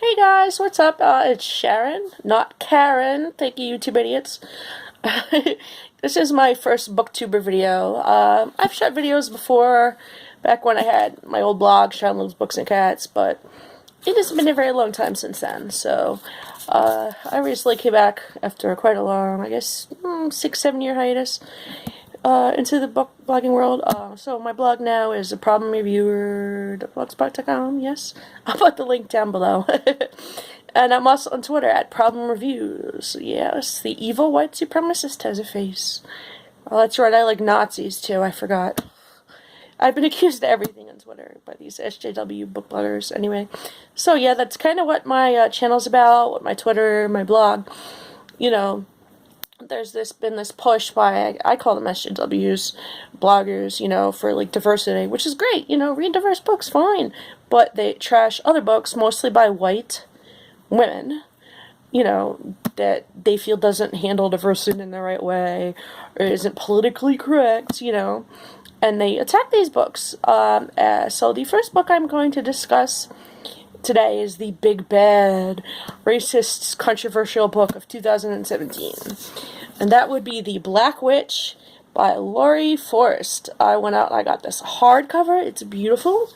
Hey guys, what's up? It's Sharon, not Karen. Thank you, YouTube idiots. This is my first booktuber video. I've shot videos before, back when I had my old blog, Sharon Loves Books and Cats, but it has been a very long time since then. So, I recently came back after quite a long, I guess, 6-7 year hiatus. Into the book blogging world. So my blog now is a problemreviewer.blogspot.com. Yes, I'll put the link down below. And I'm also on Twitter at Problem Reviews. Yes, the evil white supremacist has a face. Oh, that's right. I like Nazis too. I forgot. I've been accused of everything on Twitter by these SJW book bloggers. Anyway, so yeah, that's kind of what my channel's about. What my Twitter, my blog. You know. There's been this push by, I call them SJWs, bloggers, for like diversity, which is great, read diverse books, fine, but they trash other books, mostly by white women, that they feel doesn't handle diversity in the right way, or isn't politically correct, and they attack these books. So the first book I'm going to discuss today is the big bad racist controversial book of 2017, and that would be The Black Witch by Laurie Forst. I went out and I got this hardcover. It's beautiful.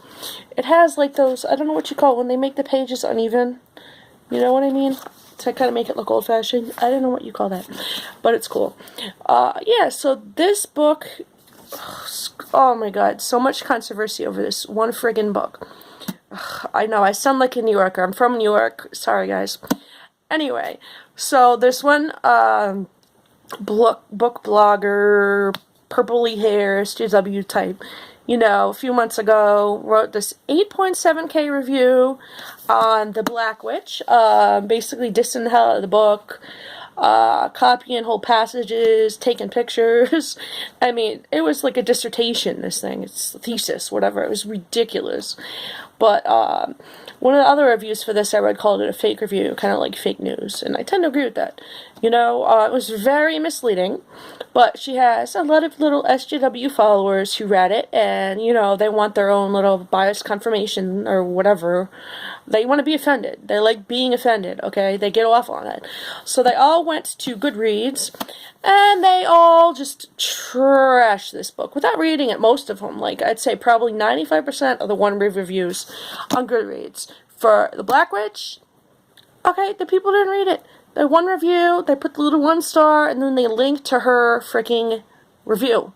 It has like those, I don't know what you call it when they make the pages uneven, you know what I mean, to kind of make it look old-fashioned. I don't know what you call that, but it's cool. Yeah, so this book, oh my god, so much controversy over this one friggin' book. I know, I sound like a New Yorker. I'm from New York. Sorry, guys. Anyway, so this one book blogger, purpley hair, SJW type, a few months ago, wrote this 8.7K review on The Black Witch, basically dissing the hell out of the book, copying whole passages, taking pictures. I mean, it was like a dissertation, this thing. It's a thesis, whatever. It was ridiculous. But one of the other reviews for this I read called it a fake review, kind of like fake news, and I tend to agree with that. It was very misleading, but she has a lot of little SJW followers who read it, and, they want their own little bias confirmation or whatever. They want to be offended. They like being offended, okay? They get off on it. So they all went to Goodreads, and they all just trashed this book without reading it, most of them. Like, I'd say probably 95% of the one-read reviews on Goodreads. For The Black Witch, okay, the people didn't read it. The one review, they put the little 1 star, and then they linked to her freaking review.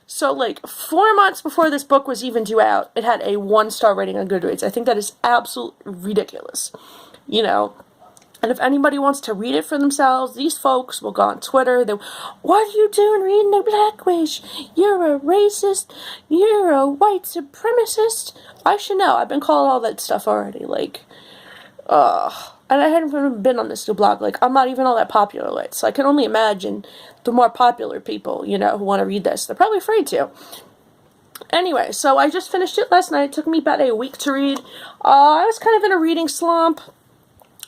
So like 4 months before this book was even due out, it had a 1-star rating on Goodreads. I think that is absolutely ridiculous, And if anybody wants to read it for themselves, these folks will go on Twitter. What are you doing reading The Black Witch? You're a racist. You're a white supremacist. I should know. I've been called all that stuff already. And I hadn't even been on this new blog. I'm not even all that popular yet. So I can only imagine the more popular people, who want to read this. They're probably afraid to. Anyway, so I just finished it last night. It took me about a week to read. I was kind of in a reading slump.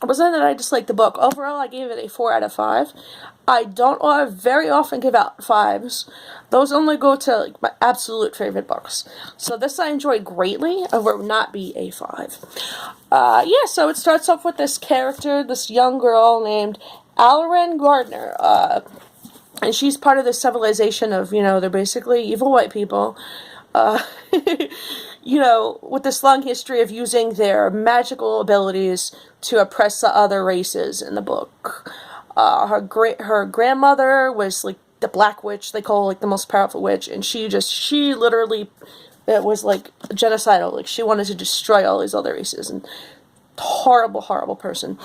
It wasn't that I disliked the book. Overall, I gave it a 4 out of 5. I don't very often give out 5s. Those only go to my absolute favorite books. So this I enjoyed greatly. It would not be a 5. Yeah, so it starts off with this character, this young girl named Alaren Gardner. And she's part of this civilization of, they're basically evil white people. With this long history of using their magical abilities to oppress the other races in the book. Her grandmother was like the Black Witch, they call the most powerful witch, and she literally, it was genocidal. She wanted to destroy all these other races, and horrible, horrible person.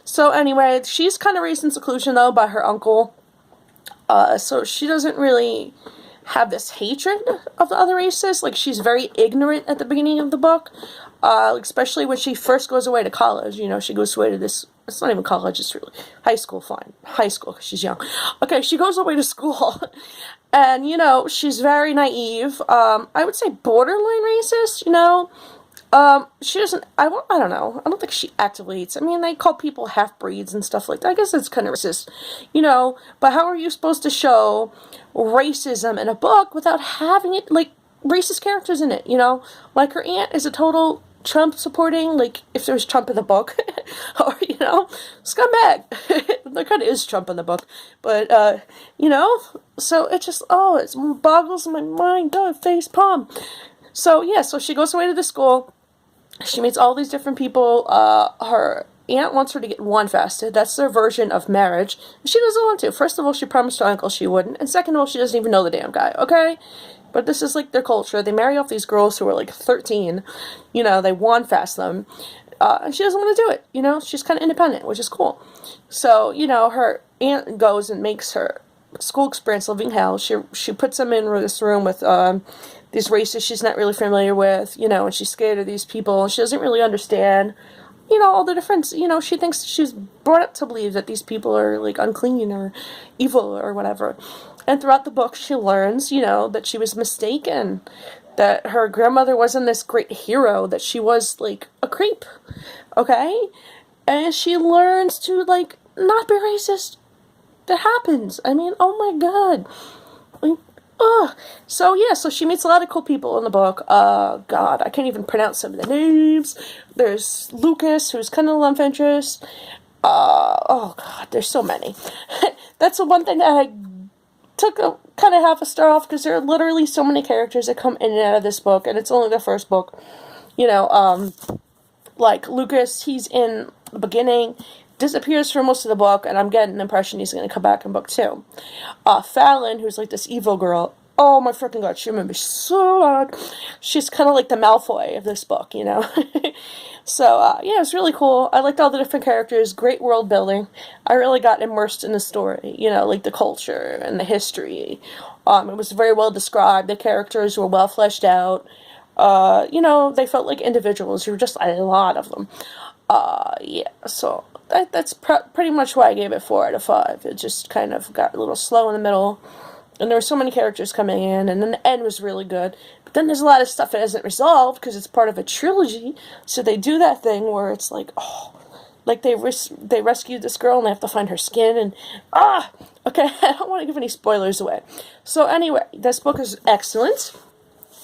So anyway, she's kind of raised in seclusion though by her uncle. So she doesn't really have this hatred of the other races. She's very ignorant at the beginning of the book, especially when she first goes away to college. She goes away to this, it's not even college, it's really high school, fine. High school, because she's young. Okay, she goes away to school, and, she's very naive. I would say borderline racist, she doesn't, I don't know, I don't think she actively hates. I mean, they call people half-breeds and stuff like that. I guess it's kind of racist, but how are you supposed to show racism in a book without having it, racist characters in it, Her aunt is a total Trump supporting, like, if there was Trump in the book, or, you know, scumbag. There kind of is Trump in the book, but, you know, so it just, oh, it boggles my mind, God, face palm. So, yeah, so she goes away to the school, she meets all these different people, her aunt wants her to get one fasted. That's their version of marriage. She doesn't want to. First of all, she promised her uncle she wouldn't, and second of all, she doesn't even know the damn guy, okay? But this is, like, their culture. They marry off these girls who are, like, 13. You know, they one fast them. And she doesn't want to do it, you know? She's kind of independent, which is cool. So, you know, her aunt goes and makes her school experience living hell. She puts them in this room with these races she's not really familiar with, you know, and she's scared of these people. She doesn't really understand, you know, all the difference. You know, she thinks she's brought up to believe that these people are, like, unclean or evil or whatever. And throughout the book, she learns, you know, that she was mistaken, that her grandmother wasn't this great hero, that she was, like, a creep, okay? And she learns to, like, not be racist. That happens. I mean, oh my God. Like, ugh. So, yeah, so she meets a lot of cool people in the book. God, I can't even pronounce some of the names. There's Lucas, who's kind of a love interest. Oh God, there's so many. That's the one thing that I took a kind of half a star off, because there are literally so many characters that come in and out of this book, and it's only the first book. You know, like Lucas, he's in the beginning, disappears for most of the book, and I'm getting the impression he's going to come back in book 2. Fallon, who's like this evil girl, oh my freaking God, she remembers so loud. She's kind of like the Malfoy of this book, you know. So, yeah, it's really cool. I liked all the different characters, great world building. I really got immersed in the story, you know, like the culture and the history. It was very well described. The characters were well fleshed out. You know, they felt like individuals. There were just a lot of them. Yeah, so that's pretty much why I gave it 4 out of 5. It just kind of got a little slow in the middle. And there were so many characters coming in, and then the end was really good. But then there's a lot of stuff that isn't resolved, because it's part of a trilogy, so they do that thing where it's like, oh, like they rescued this girl, and they have to find her skin, and, okay, I don't want to give any spoilers away. So anyway, this book is excellent.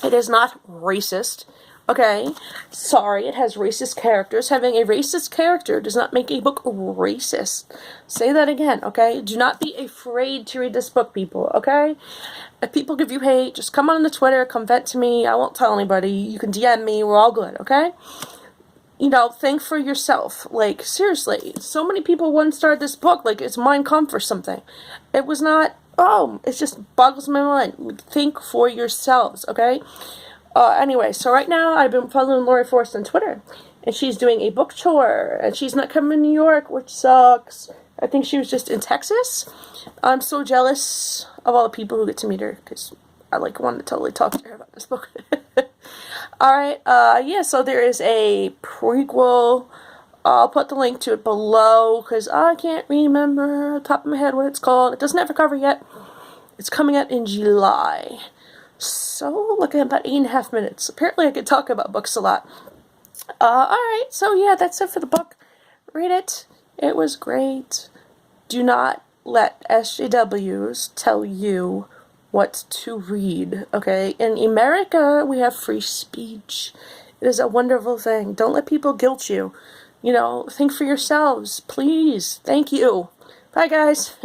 It is not racist. Okay, sorry, it has racist characters. Having a racist character does not make a book racist. Say that again, okay? Do not be afraid to read this book, people, okay? If people give you hate, just come on the Twitter, come vent to me. I won't tell anybody. You can DM me. We're all good, okay? You know, think for yourself. Like, seriously, so many people one-starred this book like it's Mein Kampf or something. It was not, it just boggles my mind. Think for yourselves, okay? Anyway, so right now I've been following Laurie Forst on Twitter, and she's doing a book tour, and she's not coming to New York, which sucks. I think she was just in Texas. I'm so jealous of all the people who get to meet her, because I, like, wanted to totally talk to her about this book. Alright, yeah, so there is a prequel. I'll put the link to it below, because I can't remember off the top of my head what it's called. It doesn't have a cover yet. It's coming out in July. So, looking at about 8.5 minutes. Apparently I could talk about books a lot. Alright, so yeah, that's it for the book. Read it. It was great. Do not let SJWs tell you what to read, okay? In America, we have free speech. It is a wonderful thing. Don't let people guilt you. You know, think for yourselves, please. Thank you. Bye, guys.